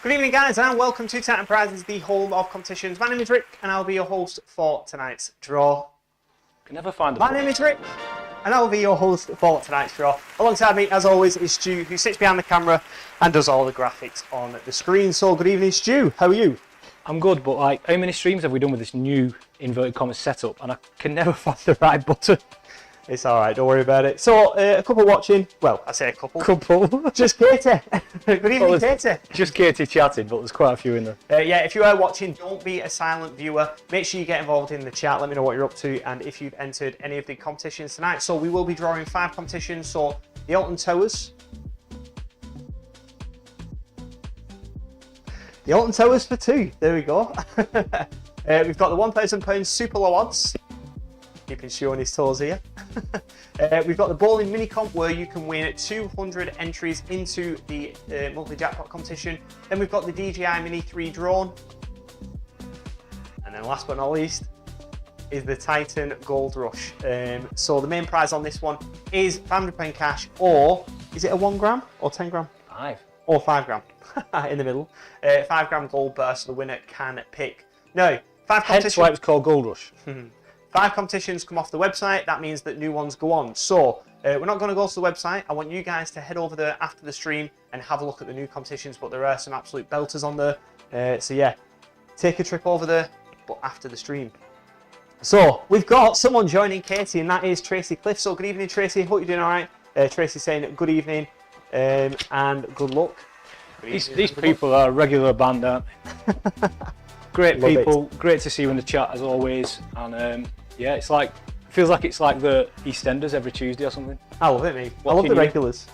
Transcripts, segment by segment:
Good evening, guys, and welcome to Titan Prizes, the home of competitions. My name is Rick, and I'll be your host for tonight's draw. Can never find the My name is Rick, and I'll be your host for tonight's draw. Alongside me, as always, is Stu, who sits behind the camera and does all the graphics on the screen. So, good evening, Stu. How are you? I'm good, but like, how many streams have we done with this new inverted commas setup? And I can never find the right button. It's all right, don't worry about it. So, a couple watching. Well, I say a couple. Just Katie. Good evening, Katie. Just Katie chatted, but there's quite a few in there. Yeah, if you are watching, don't be a silent viewer. Make sure you get involved in the chat. Let me know what you're up to and if you've entered any of the competitions tonight. So we will be drawing 5 competitions. So the Alton Towers. The Alton Towers for 2. There we go. We've got the £1,000 super low odds. Keeping Stu on his toes here. We've got the bowling mini comp where you can win 200 entries into the monthly jackpot competition. Then we've got the DJI Mini 3 drone. And then last but not least is the Titan Gold Rush. So the main prize on this one is £500 cash, or is it a 1 gram or 10 gram? 5. Or 5 gram in the middle. 5 gram gold bar, so the winner can pick. No, 5 competitions. Hence why it's called Gold Rush. 5 competitions come off the website. That means that new ones go on. So we're not going to go to the website. I want you guys to head over there after the stream and have a look at the new competitions, but there are some absolute belters on there. So yeah, take a trip over there, but after the stream. So we've got someone joining Katie, and that is Tracy Cliff. So good evening, Tracy. Hope you're doing all right. Tracy saying good evening and good luck. These people are a regular band, aren't they? Great Love people. Great to see you in the chat as always. And yeah, feels like it's like the EastEnders every Tuesday or something. I love it, mate. I love the regulars.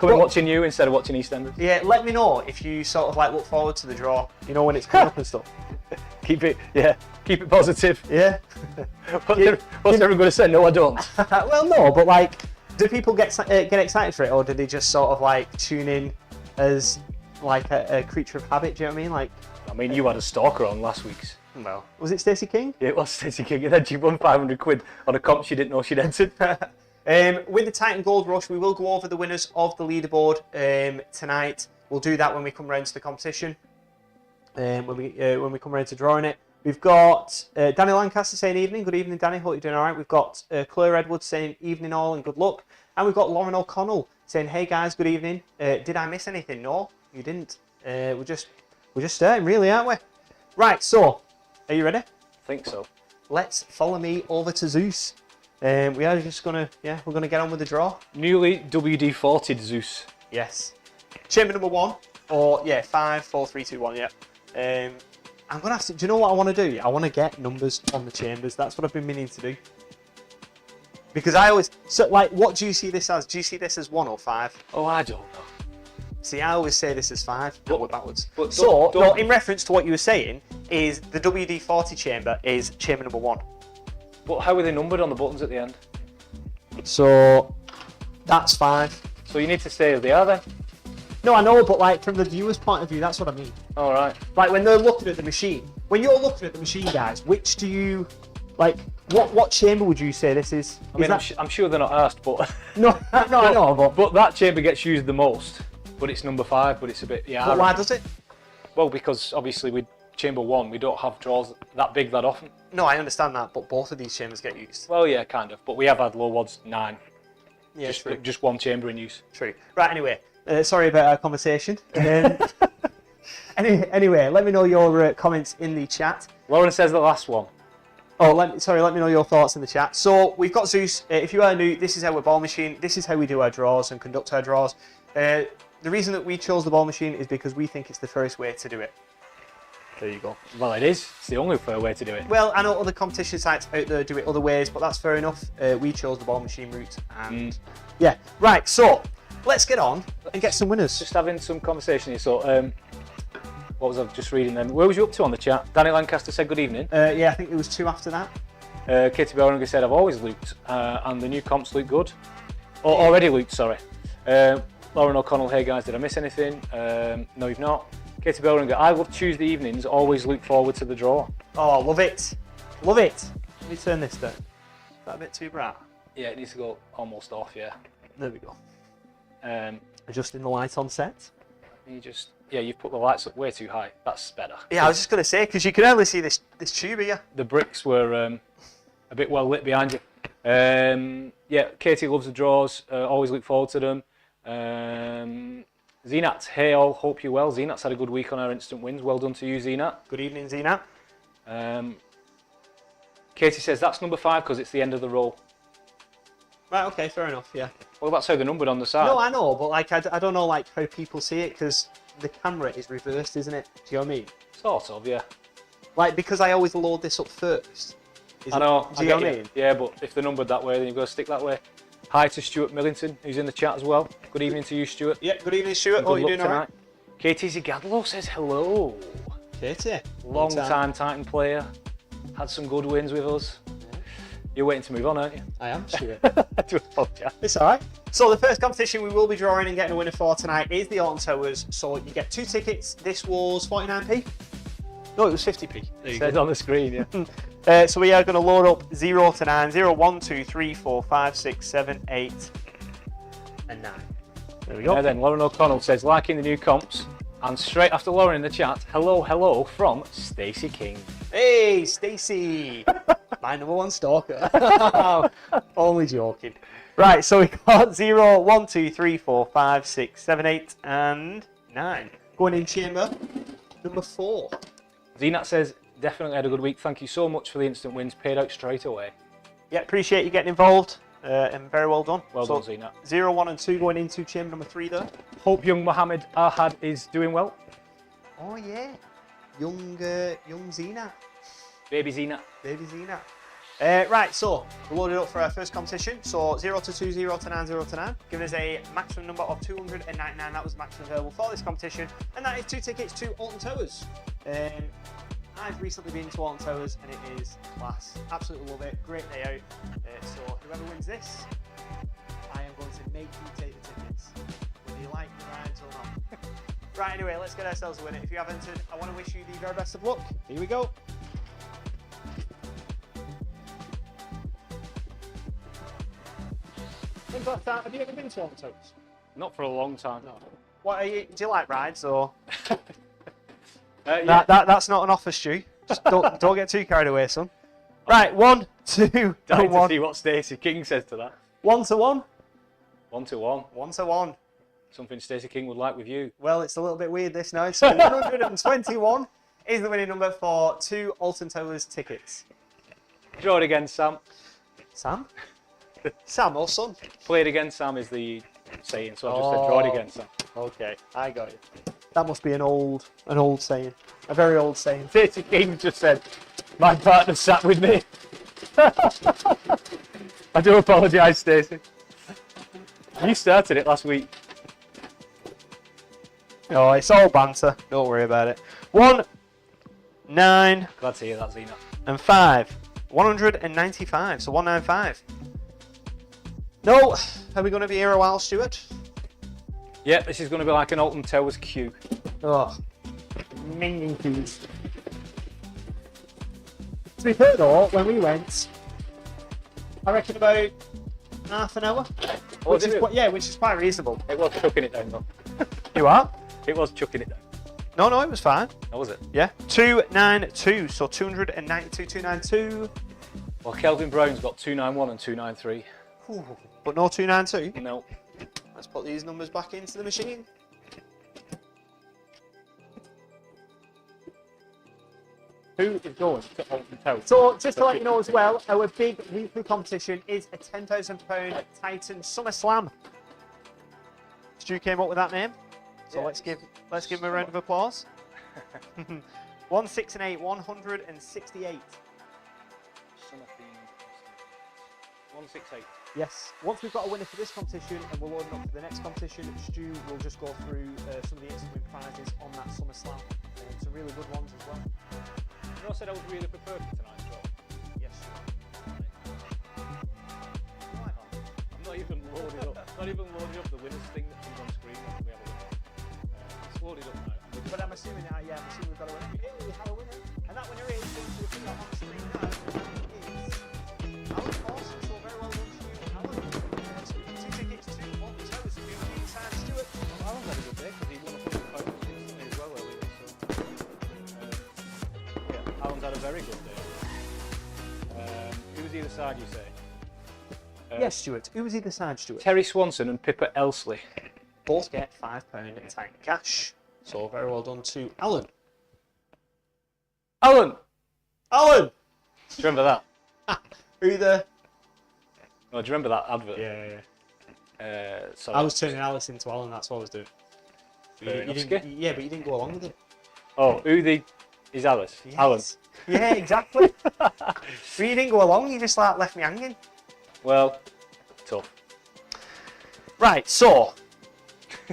Watching you instead of watching EastEnders. Yeah, let me know if you sort of like look forward to the draw. You know, when it's coming up and stuff. Keep it positive. Yeah. What's everyone going to say? No, I don't. Well, no, but like, do people get excited for it, or do they just sort of like tune in as like a creature of habit? Do you know what I mean? Like, I mean, you had a stalker on last week's. Well, was it Stacey King? Yeah, it was Stacey King, and then she won 500 quid on a comp she didn't know she'd entered. With the Titan Gold Rush, we will go over the winners of the leaderboard tonight. We'll do that when we come around to the competition. When we come around to drawing it. We've got Danny Lancaster saying evening. Good evening, Danny. Hope you're doing all right. We've got Claire Edwards saying evening all and good luck. And we've got Lauren O'Connell saying, hey guys, good evening. Did I miss anything? No, you didn't. We're just starting really, aren't we? Right, so, are you ready? I think so. Let's follow me over to Zeus. We are just gonna, we're gonna get on with the draw. Newly WD-40'd Zeus. Yes. Chamber number 1, or 5, 4, 3, 2, 1, yeah. I'm gonna have to, do you know what I want to do? I want to get numbers on the chambers. That's what I've been meaning to do. Because I always, so like, what do you see this as? Do you see this as 1 or 5? Oh, I don't know. See, I always say this is 5. No, we're backwards. But so, in reference to what you were saying, is the WD-40 chamber is chamber number 1. But how are they numbered on the buttons at the end? So, that's 5. So you need to stay as they are then? No, I know, but like from the viewer's point of view, that's what I mean. All right. Like when they're looking at the machine. When you're looking at the machine, guys, which do you, like, what chamber would you say this is? I mean, I'm sure they're not asked, but... No, I know, but that chamber gets used the most. But it's number 5, but it's a bit... Yeah. But why does it? Well, because obviously with chamber 1, we don't have draws that big that often. No, I understand that, but both of these chambers get used. Well, yeah, kind of. But we have had low odds 9. Yeah, just one chamber in use. True. Right, anyway. Sorry about our conversation. Anyway, let me know your comments in the chat. Lauren says the last one. Oh, let me know your thoughts in the chat. So, we've got Zeus. If you are new, this is our ball machine. This is how we do our draws and conduct our draws. The reason that we chose the ball machine is because we think it's the fairest way to do it. There you go. Well, it is. It's the only fair way to do it. Well, I know other competition sites out there do it other ways, but that's fair enough. We chose the ball machine route, and yeah. Right, so let's get on and get some winners. Just having some conversation here. So, what was I just reading then? Where was you up to on the chat? Danny Lancaster said good evening. Yeah, I think there was 2 after that. Katie Belringer said I've always looked, and the new comps look good. Or already looked, sorry. Lauren O'Connell, hey guys, did I miss anything? No, you've not. Katie Belringer, I love Tuesday evenings, always look forward to the draw. Oh, love it. Love it. Let me turn this down. Is that a bit too bright? Yeah, it needs to go almost off, yeah. There we go. Adjusting the light on set. Let me just Yeah, you've put the lights up way too high. That's better. Yeah, I was just going to say, because you can only see this tube here. The bricks were a bit well lit behind you. Yeah, Katie loves the draws. Always look forward to them. Zenat, hey all, hope you're well. Zenat's had a good week on our instant wins. Well done to you, Zenat. Good evening, Zenat. Katie says that's number 5 because it's the end of the roll. Right, okay, fair enough, yeah. Well, that's how they're numbered on the side. No, I know, but like I don't know like how people see it because the camera is reversed, isn't it? Do you know what I mean? Sort of, yeah. Like, because I always load this up first. I know, Do you know what I mean? Yeah, but if they're numbered that way, then you've got to stick that way. Hi to Stuart Millington, who's in the chat as well. Good evening to you, Stuart. Yeah, good evening, Stuart. How are you doing, all right? Katie Zigadlo says hello. Katie. Long time Titan player. Had some good wins with us. You're waiting to move on, aren't you? I am, Stuart. I do apologise. It's all right. So the first competition we will be drawing and getting a winner for tonight is the Alton Towers. So you get 2 tickets. This was 49p. No, it was 50p. There you Says go. on the screen, yeah. So we are going to load up 0 to 9. 0, 1, 2, 3, 4, 5, 6, 7, 8, and 9. There we go. And then Lauren O'Connell says, liking the new comps. And straight after Lauren in the chat, hello from Stacey King. Hey, Stacey. My number 1 stalker. Only joking. Right, so we got 0, 1, 2, 3, 4, 5, 6, 7, 8, and 9. Going in chamber number 4. Zenat says, definitely had a good week. Thank you so much for the instant wins. Paid out straight away. Yeah, appreciate you getting involved. And very well done. Well done, Zenat. 0, 1, and 2 going into chamber number 3 there. Hope young Mohammed Ahad is doing well. Oh yeah, young Zena, Baby Zenat. baby Zena. Right, so we're loaded up for our first competition. So 0 to 2, 0 to 9, 0 to 9, giving us a maximum number of 299. That was the maximum available for this competition, and that is 2 tickets to Alton Towers. I've recently been to Alton Towers, and it is class. Absolutely love it. Great day out. So whoever wins this, I am going to make you take the tickets, whether you like the rides or not. Right, anyway, let's get ourselves a winner. If you have entered, I want to wish you the very best of luck. Here we go. Have you ever been to Alton Towers? Not for a long time. No. What are you? Do you like rides or? Yeah. That's not an offer, Stu. Just don't get too carried away, son. Right, 1, 2, Dying to 1. see what Stacey King says to that. 1 to 1. 1 to 1. 1 to 1. Something Stacey King would like with you. Well, it's a little bit weird this now. So 121 is the winning number for 2 Alton Towers tickets. Draw it again, Sam. Sam? Sam or son? Play it again, Sam is the saying, so I just said draw it again, Sam. Okay, I got you. That must be an old saying. A very old saying. Stacey King just said, my partner sat with me. I do apologise, Stacey. You started it last week. Oh, it's all banter. Don't worry about it. 1, 9, Glad to hear that, Zena. and 5. 195. So 195. No, are we going to be here a while, Stuart? Yeah, this is going to be like an Alton Towers queue. Oh, minging queues. To be fair though, when we went, I reckon about half an hour. Oh, Which did is you? which is quite reasonable. It was chucking it down, though. You are? It was chucking it down. No, it was fine. How was it? Yeah. 292. So 292, 292. Well, Kelvin Brown's got 291 and 293. Ooh, but no 292. No. Let's put these numbers back into the machine. Who is going to Alton Towers? So, just to let you know as well, our big weekly competition is a £10,000 Titan Summer Slam. Stu came up with that name, so Yeah. let's give him a round of applause. 1, 6, and 8, 168. Summer theme. 168. Yes. Once we've got a winner for this competition and we're loading up for the next competition, Stu will just go through some of the instant win prizes on that Summer Slam. Some really good ones as well. You know, I said I was really prepared for tonight, so Yes. I'm not even loaded up. Not even loaded up the winners thing that comes on screen when we have a winner. It's loaded up now. But I'm assuming that, yeah, we've got a winner. Hey, we have a winner. And that winner is, going to put that on the screen now, is Alan Paulson. So very well done to you, Alan. 2 tickets to Alton Towers. If you're inside Stuart. Well, Alan's had a good day because he won £100 in very good day. Who was either side, you say? Yes, Stuart. Who was either side, Stuart? Terry Swanson and Pippa Elsley. Both get £5 in tank cash. So very well done to Alan. Alan! Alan! Do you remember that? Who the... Oh, do you remember that advert? Yeah. Sorry. I was turning Alice into Alan, that's what I was doing. Fair enough, didn't, yeah, but you didn't go along with it. Oh, is Alice? Yes. Alan. Yeah, exactly. But you didn't go along, you just like left me hanging. Well, tough. Right, so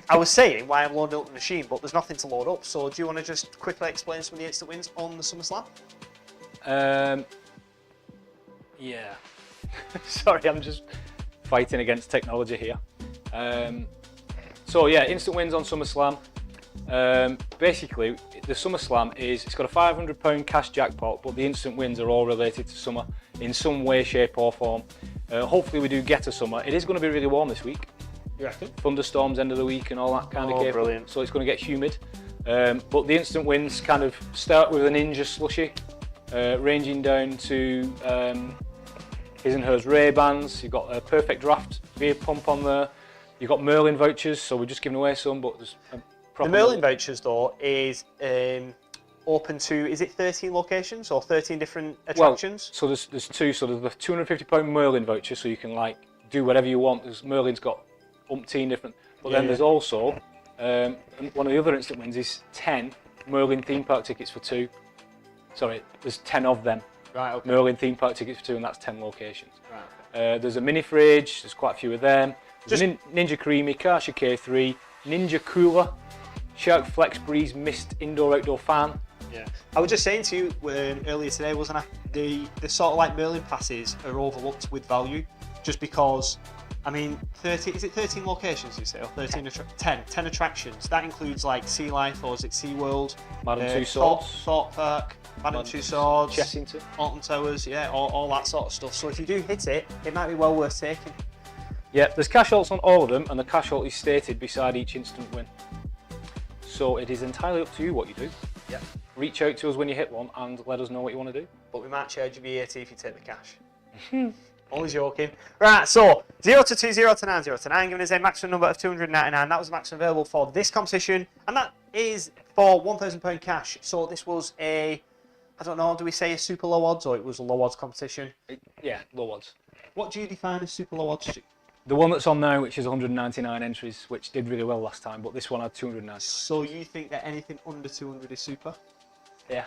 I was saying why I'm loading up the machine, but there's nothing to load up. So do you want to just quickly explain some of the instant wins on the SummerSlam? Yeah. Sorry, I'm just fighting against technology here. So yeah, instant wins on SummerSlam. Basically, the SummerSlam it's got a £500 cash jackpot, but the instant wins are all related to summer in some way, shape or form. Hopefully we do get a summer. It is going to be really warm this week. You reckon? Thunderstorms end of the week and all that kind of game. Brilliant. So it's going to get humid. But the instant wins kind of start with a Ninja Slushy, ranging down to his and hers Ray-Bans. You've got a Perfect Draft beer pump on there. You've got Merlin vouchers, so we're just giving away some, but there's The Merlin vouchers, though, is open to, is it 13 locations or 13 different attractions? Well, so there's two. So there's the £250 Merlin voucher, so you can like do whatever you want. Merlin's got umpteen different. But then there's also one of the other instant wins is 10 Merlin theme park tickets for 2. Sorry, there's 10 of them. Right. Okay. Merlin theme park tickets for 2, and that's 10 locations. Right. There's a mini fridge. There's quite a few of them. There's Ninja Creamy, Karcher K3, Ninja Cooler, Shark Flex Breeze Mist Indoor-Outdoor Fan. Yeah. I was just saying to you earlier today, wasn't I? The sort of like Merlin passes are overlooked with value, just because. I mean, 13 locations, you say, or 10 attractions. That includes like Sea Life, or is it Sea World? Madame Tussauds. Thought Park, Madame Tussauds, Chessington. Alton Towers, yeah, all that sort of stuff. So if you do hit it, it might be well worth taking. Yeah, there's cash alts on all of them, and the cash alt is stated beside each instant win. So it is entirely up to you what you do. Yeah. Reach out to us when you hit one and let us know what you want to do. But we might charge you VAT if you take the cash. Only joking. Right, so 0 to 2, 0 to 9, 0 to 9, giving us a maximum number of 299. That was the maximum available for this competition, and that is for £1,000 cash. So this was I don't know, do we say a super low odds, or it was a low odds competition? Yeah, low odds. What do you define as super low odds? The one that's on now, which is 199 entries, which did really well last time, but this one had 299. So you think that anything under 200 is super? Yeah.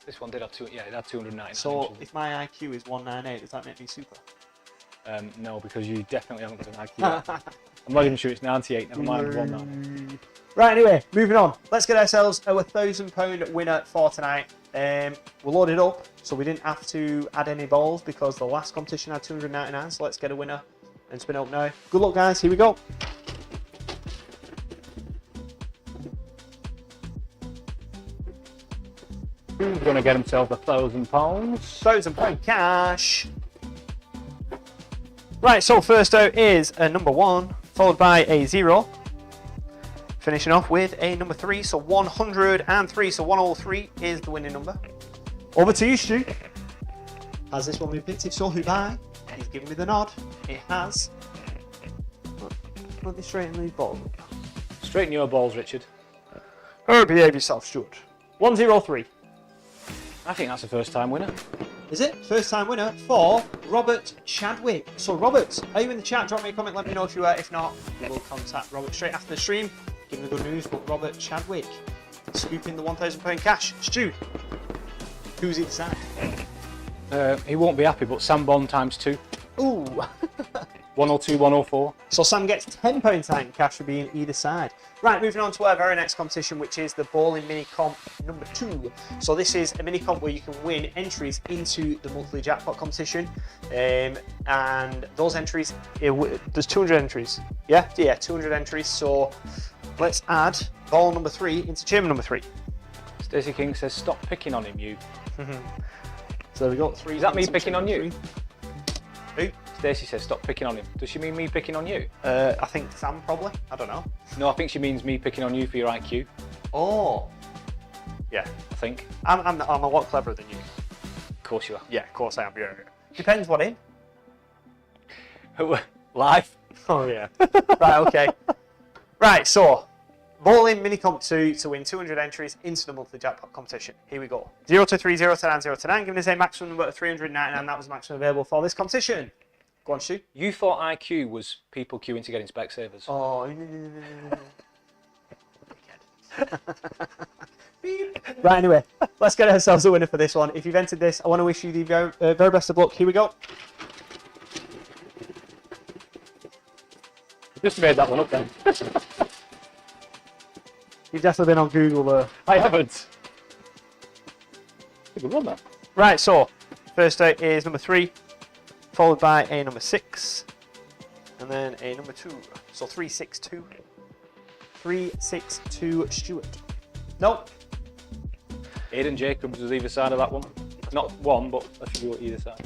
This one did have it had 299. So entries. if my IQ is 198, does that make me super? No, because you definitely haven't got an IQ. I'm not even sure it's 98, never mind 199. Right, anyway, moving on. Let's get ourselves a £1,000 winner for tonight. We're loaded up, so we didn't have to add any balls because the last competition had 299, so let's get a winner and spin it up now. Good luck, guys. Here we go. Who's going to get himself £1,000? £1,000 cash. Right, so first out is a number 1, followed by a 0. Finishing off with a number 3, so 103. So 103 is the winning number. Over to you, Stu. Has this one been picked? If so, who by? He's giving me the nod. It has. Let me straighten these balls up. Straighten your balls, Richard. Oh, behave yourself, Stuart. 103. I think that's a first time winner. Is it? First time winner for Robert Chadwick. So Robert, are you in the chat? Drop me a comment, let me know if you are. If not, we will contact Robert straight after the stream. Give me the good news, but Robert Chadwick scooping the £1,000 cash. Stu, who's inside? He won't be happy, but Sam Bond times 2. Ooh. 102, 104. So Sam gets £10 tank cash for being either side. Right, moving on to our very next competition, which is the Bowling Mini Comp number 2. So this is a mini comp where you can win entries into the monthly jackpot competition. And those entries, there's 200 entries. Yeah, 200 entries. So let's add ball number 3 into chamber number 3. Stacey King says, stop picking on him, you. So we got 3. Is that me picking on you? Who? Stacey says, stop picking on him. Does she mean me picking on you? I think Sam probably. I don't know. No, I think she means me picking on you for your IQ. Oh. Yeah. I think. I'm a lot cleverer than you. Of course you Yeah, of course I am. Yeah. Depends what in. are. Live. Oh yeah. Right. Okay. Right. So, bowling mini comp 2 to win 200 entries into the monthly jackpot competition. Here we go. 0 to 3, 0 to 9, 0 to 9. Giving us a maximum number of 399. That was the maximum available for this competition. Go on, Stu. You thought IQ was people queuing to get in Specsavers. Oh. Right, anyway, let's get ourselves a winner for this one. If you've entered this, I want to wish you the very best of luck. Here we go. Just made that one up then. You've definitely been on Google there. I haven't. Good one, that. Right, so first out is number 3, followed by a number 6, and then a number 2. So 362. 362 Stuart. Nope. Aidan Jacobs was either side of that one. Not one, but a few at either side.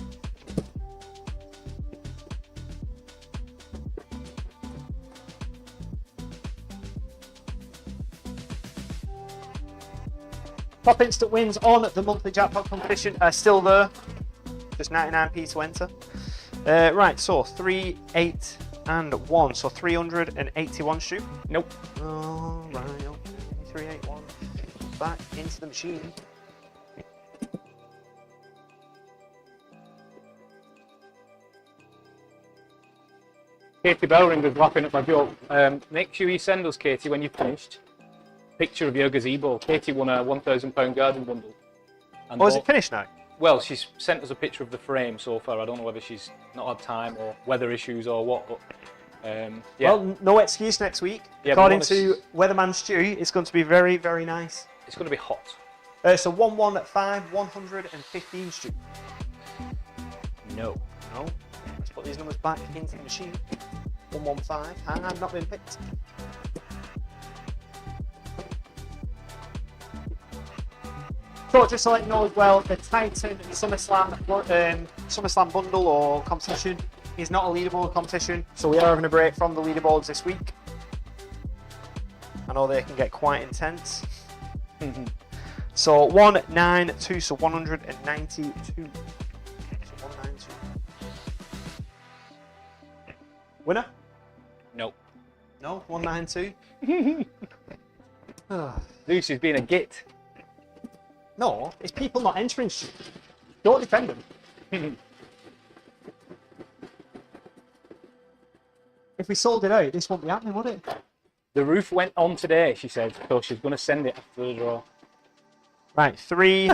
Top instant wins on the monthly jackpot competition are still there. Just 99p to enter. Right, so 3, 8, and 1. So 381 Stu. Nope. Oh, right, okay. 381. Back into the machine. Katie Bellring was laughing at my joke. Make sure you send us, Katie, when you've finished, a picture of your gazebo. Katie won a £1,000 garden bundle. And Oh, is it finished now? Well, she's sent us a picture of the frame so far. I don't know whether she's not had time or weather issues or what, but yeah. Well, no excuse next week. Yeah, According but to Weatherman Stu, it's going to be very, very nice. It's going to be hot. So 115, 115 Stu. No. No. Let's put these numbers back into the machine. 115, and I've not been picked. So just to let you know as well, the Titan SummerSlam bundle or competition is not a leaderboard competition, so we are having a break from the leaderboards this week. I know they can get quite intense. So 192, so 192. So 192. Winner? No. No, 192. Lucy's being a git. No, it's people not entering shit. Don't defend them. If we sold it out, this won't be happening, would it? The roof went on today, she said, so she's going to send it after the draw. Right, 3,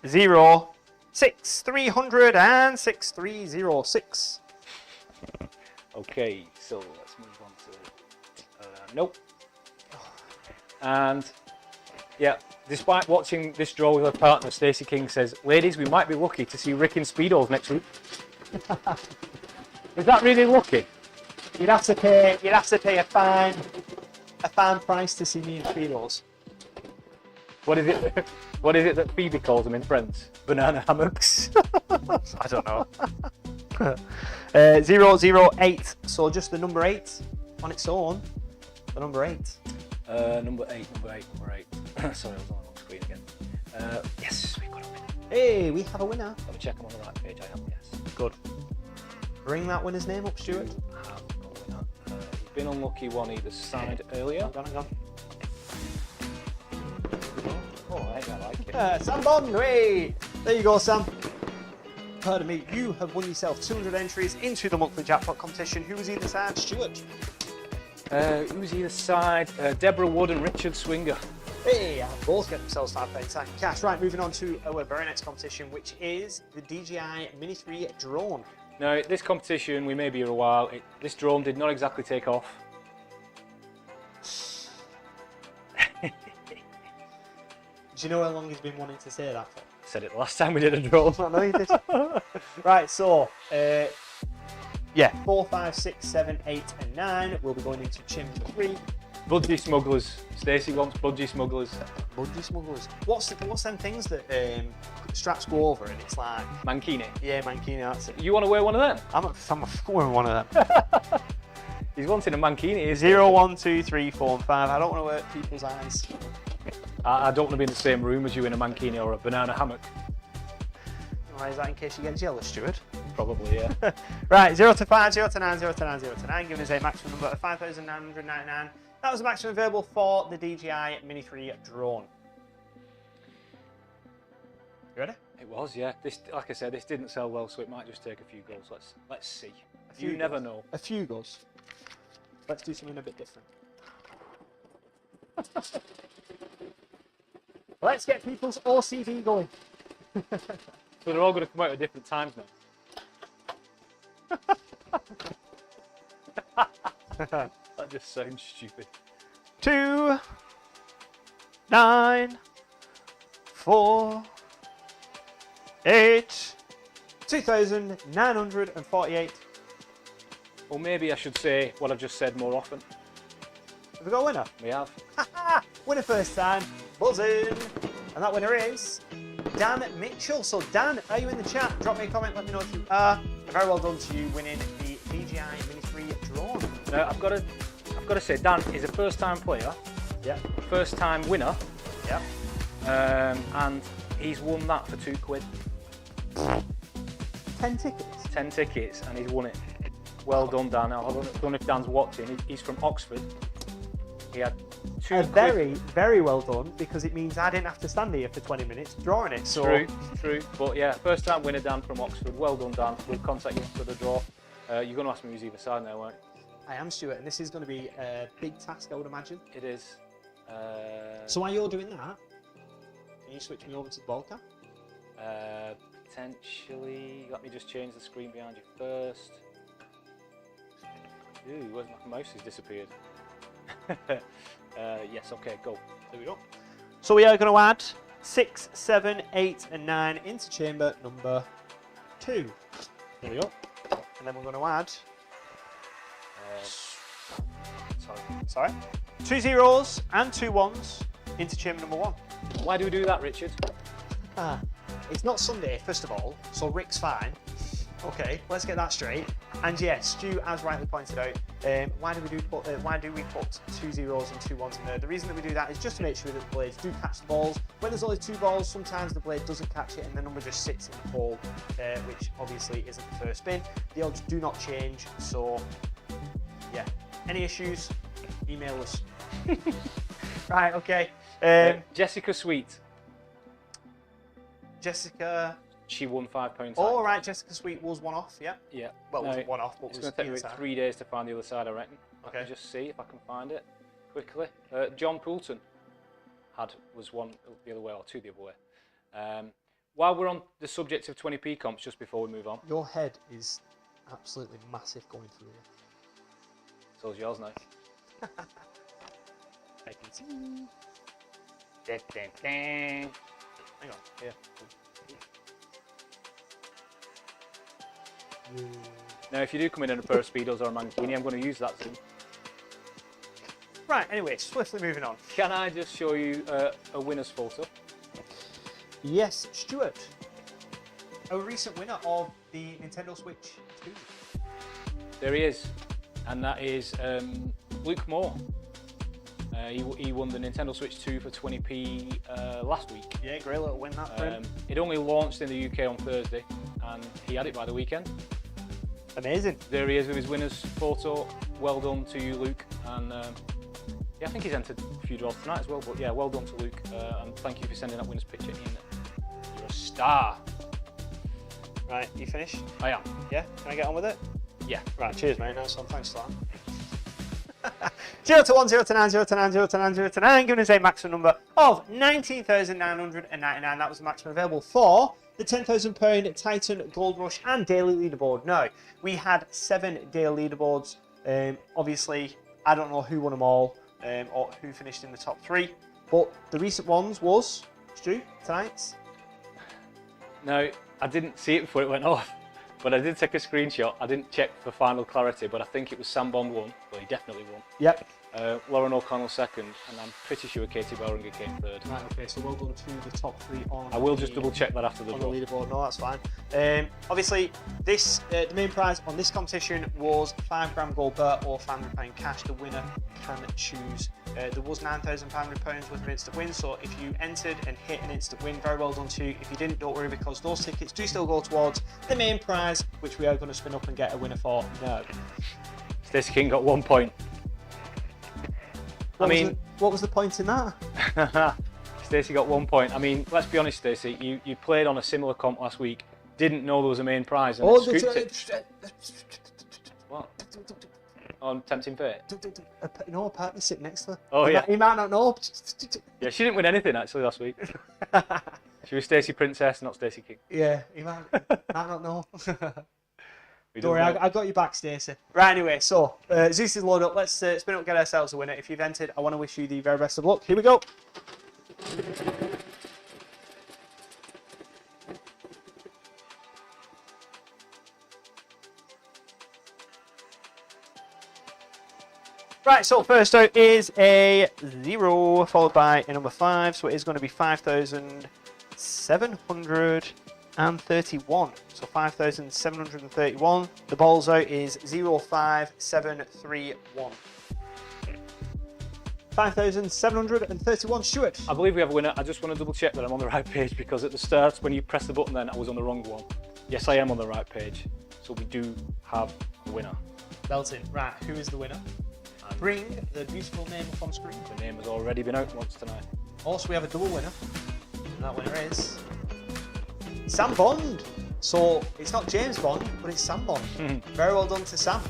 0, 6, 306, 306. Okay, so let's move on to nope. And yeah, despite watching this draw with her partner, Stacey King says, "Ladies, we might be lucky to see Rick in Speedos next week." Is that really lucky? You'd have to pay a fine price to see me in Speedos. What is it? What is it that Phoebe calls them in Friends? Banana hammocks. I don't know. 008. So just the number 8 on its own. The number 8. Number eight. Sorry, I was on the wrong screen again. Yes, we've got a winner. Hey, we have a winner. Let me check I'm on the right page. I am, yes. Good. Bring that winner's name up, Stuart. I have got a winner. You've been unlucky one either side earlier. Hang on. Oh, I like it. Sam Bond, hey! There you go, Sam. Pardon me, you have won yourself 200 entries into the monthly jackpot competition. Who was either side? Stuart. Who was either side? Deborah Wood and Richard Swinger. Hey, both get themselves £5 cash. Right, moving on to our very next competition, which is the DJI Mini 3 drone. Now, this competition, we may be here a while. This drone did not exactly take off. Do you know how long he's been wanting to say that for? Said it the last time we did a drone. I know you did. Right, so, yeah, 4, 5, 6, 7, 8, and 9. We'll be going into chim 3. Budgie smugglers. Stacey wants budgie smugglers. Budgie smugglers. What's them things that straps go over and it's like... Mankini. Yeah, Mankini, that's it. You want to wear one of them? I'm wearing one of them. He's wanting a Mankini. 0, 1, 2, 3, 4, and 5. I don't want to hurt people's eyes. I don't want to be in the same room as you in a mankini or a banana hammock. Why is that, in case you get jealous, Stuart? Probably, yeah. Right, 0 to 5, 0 to 9, 0 to 9, 0 to 9, giving us a maximum number of 5,999. That was the maximum available for the DJI Mini 3 drone. You ready? It was, yeah. This, like I said, this didn't sell well, so it might just take a few goes. Let's see. few You never goes. know. A few goes. Let's do something a bit different. Let's get people's OCD going. So they're all going to come out at different times now. That just sounds stupid. 2, 9, 4, 8, 2,948. Or maybe I should say what I've just said more often. Have we got a winner? We have. Winner first time, buzzing. And that winner is Dan Mitchell. So Dan, are you in the chat? Drop me a comment, let me know if you are. Very well done to you winning the DJI Mini 3 drone. Now I've got to say, Dan is a first-time player, Yeah. first-time winner, Yeah. and he's won that for £2. 10 tickets. 10 tickets, and he's won it. Well done, Dan. I don't know if Dan's watching. He's from Oxford. He had £2. Very, very well done, because it means I didn't have to stand here for 20 minutes drawing it. So True. But yeah, first time winner, Dan from Oxford. Well done, Dan. We'll contact you after the draw. You're going to ask me who's either side now, aren't I am, Stuart, and this is going to be a big task, I would imagine. you? It is. So while you're doing that, can you switch me over to the ball cam? Potentially. Let me just change the screen behind you first. Ooh, where's my mouse has disappeared. Yes, okay, go. There we go. So we are going to add 6, 7, 8, and 9 into chamber number 2. There we go. And then we're going to add, Sorry. 2 zeros and 2 ones into chamber number 1. Why do we do that, Richard? It's not Sunday, first of all, so Rick's fine. Okay, let's get that straight. And yes, Stu, as rightly pointed out, why do we put 2 zeros and 2 ones in there? The reason that we do that is just to make sure that the blades do catch the balls. When there's only 2 balls, sometimes the blade doesn't catch it and the number just sits in the hole, which obviously isn't the first spin. The odds do not change, so yeah. Any issues, email us. Right, okay. Jessica Sweet. Jessica. She won £5. Oh, right, Jessica Sweet was one off, yeah. Yeah. Well, it Now, wasn't one off, but It's was going to take me inside. 3 days to find the other side, I reckon. Okay. Let me just see if I can find it quickly. John Poulton was one the other way, or 2 the other way. While we're on the subject of 20p comps, just before we move on, Your head is absolutely massive going through here. so's yours now. I can see. Ding. Hang on, here. Now, if you do come in a pair of Speedos or a Mankini, I'm going to use that soon. Right, anyway, swiftly moving on. Can I just show you a winner's photo? Yes, Stuart. A recent winner of the Nintendo Switch 2. There he is, and that is Luke Moore. He won the Nintendo Switch 2 for 20p last week. Yeah, great little win that for him. It only launched in the UK on Thursday, and he had it by the weekend. Amazing. There he is with his winner's photo. Well done to you, Luke. And yeah, I think he's entered a few draws tonight as well. But yeah, well done to Luke, and thank you for sending that winner's picture in. You're a star. Right, you finished? I am. Yeah, can I get on with it? Yeah. Right, cheers, mate. Nice one. Thanks for that. 0 to 1, 0 to 9, 0 to 9, 0 to 9, 0 to 9, giving us a maximum number of 19,999. That was the maximum available for the £10,000 Titan Gold Rush and daily leaderboard. Now, we had 7 daily leaderboards. Obviously, I don't know who won them all or who finished in the top 3, but the recent ones was, Stu, tonight's. Now, I didn't see it before it went off, but I did take a screenshot. I didn't check for final clarity, but I think it was Sam Bond won. Well, he definitely won. Yep. Lauren O'Connell second, and I'm pretty sure Katie Bellringer came third. Right, okay, so well done to the top 3 on I will just double check that after the on the draw. leaderboard. No, that's fine. Obviously, this the main prize on this competition was £5 gold bar or £500 cash. The winner can choose. There was £9,500 worth of instant win, so if you entered and hit an instant win, very well done to you. If you didn't, don't worry, because those tickets do still go towards the main prize, which we are going to spin up and get a winner for now. Stacey King got 1 point. What was the point in that? Stacey got 1 point. I mean, let's be honest, Stacey, you played on a similar comp last week, didn't know there was a main prize, and scooped it. What? On Tempting Fate? No, apparently sit next to her. Oh, yeah. He might not know. Yeah, she didn't win anything actually last week. She was Stacey Princess, not Stacey King. Yeah, he might not know. We Don't worry, don't know. I got you back, Stacey. Right, anyway, so Zeus is loaded up. Let's spin up and get ourselves a winner. If you've entered, I want to wish you the very best of luck. Here we go. Right, so first out is a 0 followed by a number 5, so it is going to be 5,731. So 5,731. The balls out is 05731. 5,731. Stuart. I believe we have a winner. I just want to double check that I'm on the right page, because at the start, when you press the button then, I was on the wrong one. Yes, I am on the right page. So we do have a winner. Belton. Right, who is the winner? Bring the beautiful name up on screen. The name has already been out once tonight. Also, we have a double winner. And that winner is Sam Bond. So it's not James Bond, but it's Sam Bond. Very well done to Sam.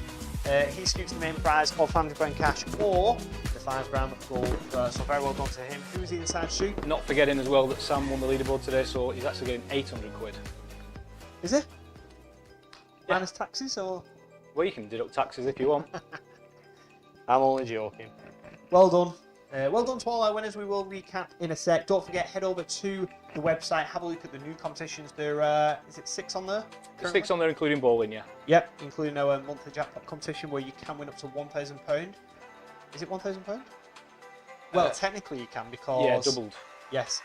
He scoops the main prize of £500 cash or the £5 gold. So very well done to him. Who's the inside shoot? Not forgetting as well that Sam won the leaderboard today, so he's actually getting 800 quid. Is it? Yeah. Minus taxes or? Well, you can deduct taxes if you want. I'm only joking. Well done. Well done to all our winners. We will recap in a sec. Don't forget, head over to the website, have a look at the new competitions. There is it 6 on there? There's 6 on there, including bowling, yeah. Yep, including our monthly jackpot competition where you can win up to £1,000. Is it £1,000? Well, technically you can, because... Yeah, doubled. Yes.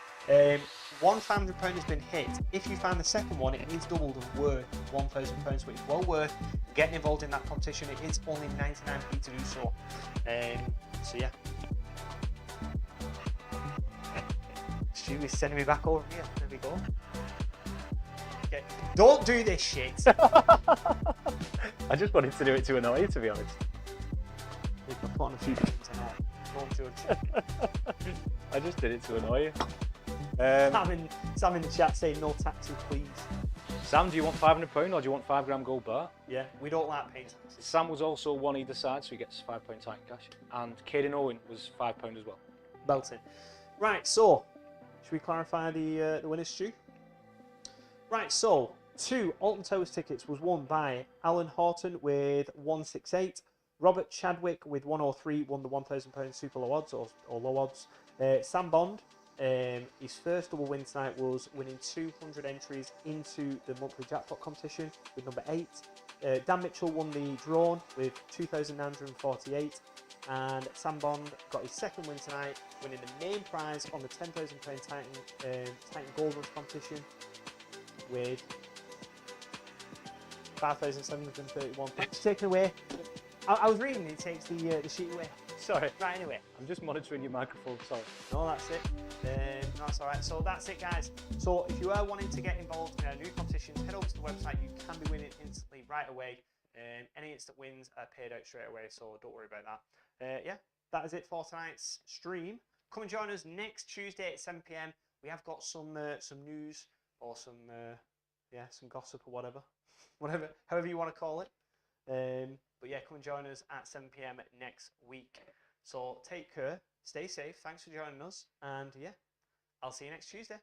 One £500 has been hit. If you find the second one, it is doubled and worth £1,000, so it's well worth getting involved in that competition. It is only 99p to do so. So yeah. Stu is sending me back over here. There we go. Okay. Don't do this shit. I just wanted to do it to annoy you, to be honest. We've put on a few things in there. Don't judge. I just did it to annoy you. Sam in the chat saying no taxes, please. Sam, do you want £500 or do you want £5 gold bar? Yeah, we don't like paying taxes. Sam was also one either side, so he gets £5 Titan cash. And Caden Owen was £5 as well. Belting. Right, so should we clarify the winners, Stu? Right, so 2 Alton Towers tickets was won by Alan Horton with 168. Robert Chadwick with 103 won the £1,000 super low odds or low odds. Sam Bond, his first double win tonight was winning 200 entries into the monthly jackpot competition with number 8. Dan Mitchell won the drawn with 2,948. And Sam Bond got his second win tonight, winning the main prize on the £10,000 Titan Gold Rush competition with 5,731. Taken away. I was reading, it takes the sheet away. Sorry. Right, anyway. I'm just monitoring your microphone, sorry. No, that's it. No, that's all right. So that's it, guys. So if you are wanting to get involved in our new competitions, head over to the website. You can be winning instantly right away. Any instant wins are paid out straight away, so don't worry about that. Yeah, that is it for tonight's stream. Come and join us next Tuesday at 7 p.m. We have got some news or some gossip or whatever, however you want to call it. But yeah, come and join us at 7 p.m. next week. So take care, stay safe. Thanks for joining us, and yeah, I'll see you next Tuesday.